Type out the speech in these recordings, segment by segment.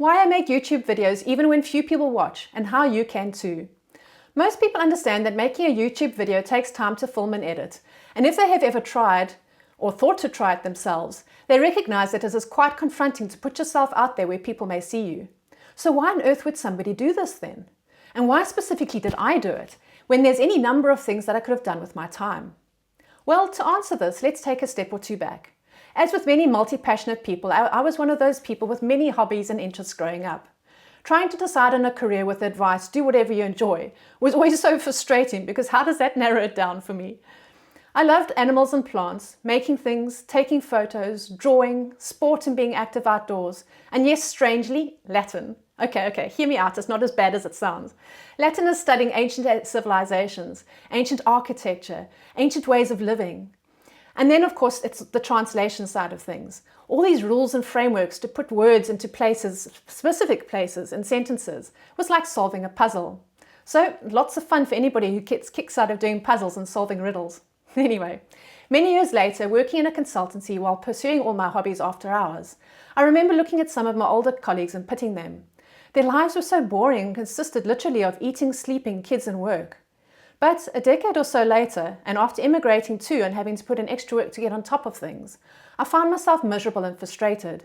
Why I make YouTube videos even when few people watch, and how you can too. Most people understand that making a YouTube video takes time to film and edit, and if they have ever tried or thought to try it themselves, they recognize that it is quite confronting to put yourself out there where people may see you. So why on earth would somebody do this then? And why specifically did I do it, when there's any number of things that I could have done with my time? Well, to answer this, let's take a step or two back. As with many multi-passionate people, I was one of those people with many hobbies and interests growing up. Trying to decide on a career with the advice, do whatever you enjoy, was always so frustrating because how does that narrow it down for me? I loved animals and plants, making things, taking photos, drawing, sport and being active outdoors, and yes, strangely, Latin. Okay, hear me out, it's not as bad as it sounds. Latin is studying ancient civilizations, ancient architecture, ancient ways of living. And then, of course, it's the translation side of things. All these rules and frameworks to put words into places, specific places and sentences, was like solving a puzzle. So, lots of fun for anybody who gets kicks out of doing puzzles and solving riddles. Anyway, many years later, working in a consultancy while pursuing all my hobbies after hours, I remember looking at some of my older colleagues and pitying them. Their lives were so boring and consisted literally of eating, sleeping, kids and work. But a decade or so later, and after immigrating too and having to put in extra work to get on top of things, I found myself miserable and frustrated.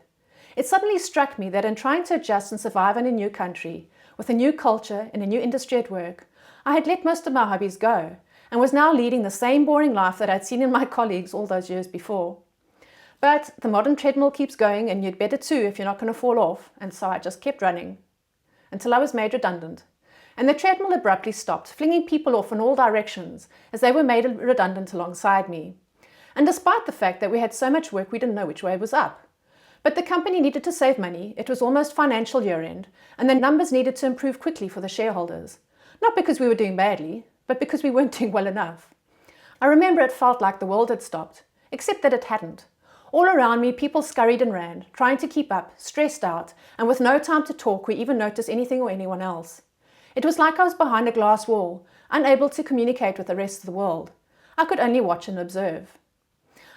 It suddenly struck me that in trying to adjust and survive in a new country, with a new culture and a new industry at work, I had let most of my hobbies go, and was now leading the same boring life that I'd seen in my colleagues all those years before. But the modern treadmill keeps going, and you'd better too if you're not going to fall off, and so I just kept running. Until I was made redundant. And the treadmill abruptly stopped, flinging people off in all directions as they were made redundant alongside me. And despite the fact that we had so much work, we didn't know which way was up. But the company needed to save money, it was almost financial year end, and the numbers needed to improve quickly for the shareholders. Not because we were doing badly, but because we weren't doing well enough. I remember it felt like the world had stopped, except that it hadn't. All around me, people scurried and ran, trying to keep up, stressed out, and with no time to talk or even notice anything or anyone else. It was like I was behind a glass wall, unable to communicate with the rest of the world. I could only watch and observe.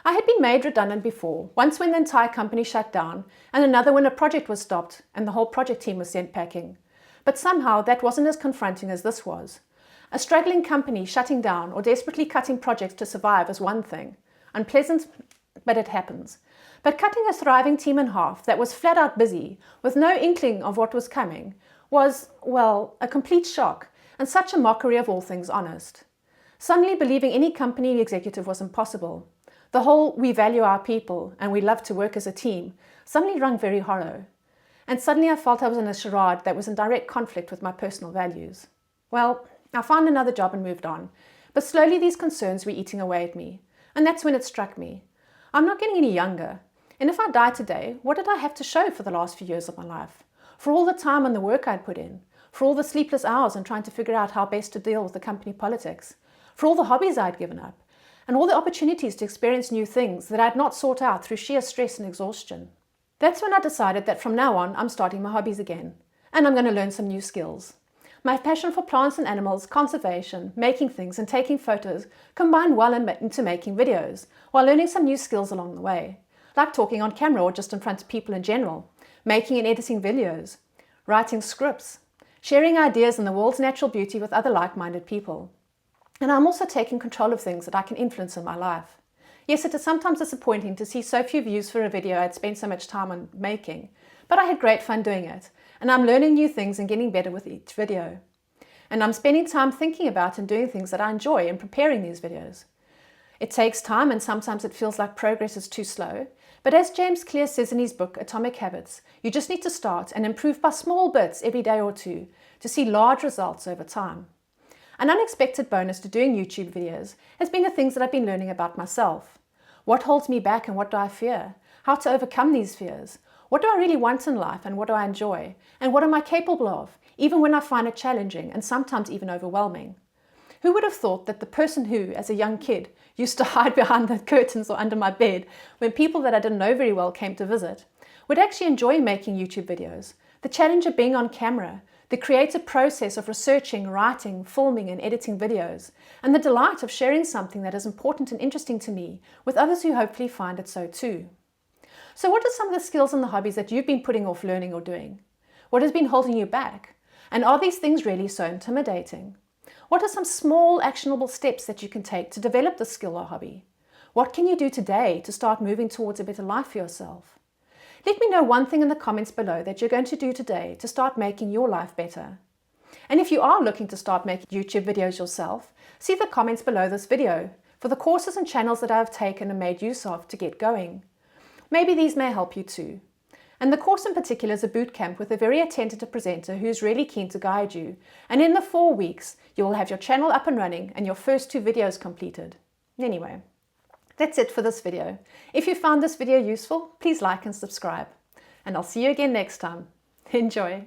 I had been made redundant before, once when the entire company shut down, and another when a project was stopped and the whole project team was sent packing. But somehow that wasn't as confronting as this was. A struggling company shutting down or desperately cutting projects to survive is one thing. Unpleasant, but it happens. But cutting a thriving team in half that was flat out busy, with no inkling of what was coming, was, well, a complete shock, and such a mockery of all things honest. Suddenly believing any company executive was impossible. The whole "we value our people and we love to work as a team" suddenly rung very hollow. And suddenly I felt I was in a charade that was in direct conflict with my personal values. Well, I found another job and moved on, but slowly these concerns were eating away at me, and that's when it struck me. I'm not getting any younger, and if I die today, what did I have to show for the last few years of my life? For all the time and the work I'd put in, for all the sleepless hours in trying to figure out how best to deal with the company politics, for all the hobbies I'd given up, and all the opportunities to experience new things that I'd not sought out through sheer stress and exhaustion. That's when I decided that from now on, I'm starting my hobbies again, and I'm going to learn some new skills. My passion for plants and animals, conservation, making things and taking photos combined well into making videos, while learning some new skills along the way, like talking on camera or just in front of people in general, making and editing videos, writing scripts, sharing ideas in the world's natural beauty with other like-minded people. And I'm also taking control of things that I can influence in my life. Yes, it is sometimes disappointing to see so few views for a video I'd spent so much time on making, but I had great fun doing it, and I'm learning new things and getting better with each video. And I'm spending time thinking about and doing things that I enjoy in preparing these videos. It takes time and sometimes it feels like progress is too slow, but as James Clear says in his book Atomic Habits, you just need to start and improve by small bits every day or two to see large results over time. An unexpected bonus to doing YouTube videos has been the things that I've been learning about myself. What holds me back and what do I fear? How to overcome these fears? What do I really want in life and what do I enjoy? And what am I capable of, even when I find it challenging and sometimes even overwhelming? Who would have thought that the person who, as a young kid, used to hide behind the curtains or under my bed when people that I didn't know very well came to visit, would actually enjoy making YouTube videos, the challenge of being on camera, the creative process of researching, writing, filming and editing videos, and the delight of sharing something that is important and interesting to me with others who hopefully find it so too. So what are some of the skills and the hobbies that you've been putting off learning or doing? What has been holding you back? And are these things really so intimidating? What are some small actionable steps that you can take to develop this skill or hobby? What can you do today to start moving towards a better life for yourself? Let me know one thing in the comments below that you're going to do today to start making your life better. And if you are looking to start making YouTube videos yourself, see the comments below this video for the courses and channels that I've taken and made use of to get going. Maybe these may help you too. And the course in particular is a bootcamp with a very attentive presenter who is really keen to guide you. And in the 4 weeks, you will have your channel up and running and your first 2 videos completed. Anyway, that's it for this video. If you found this video useful, please like and subscribe. And I'll see you again next time. Enjoy!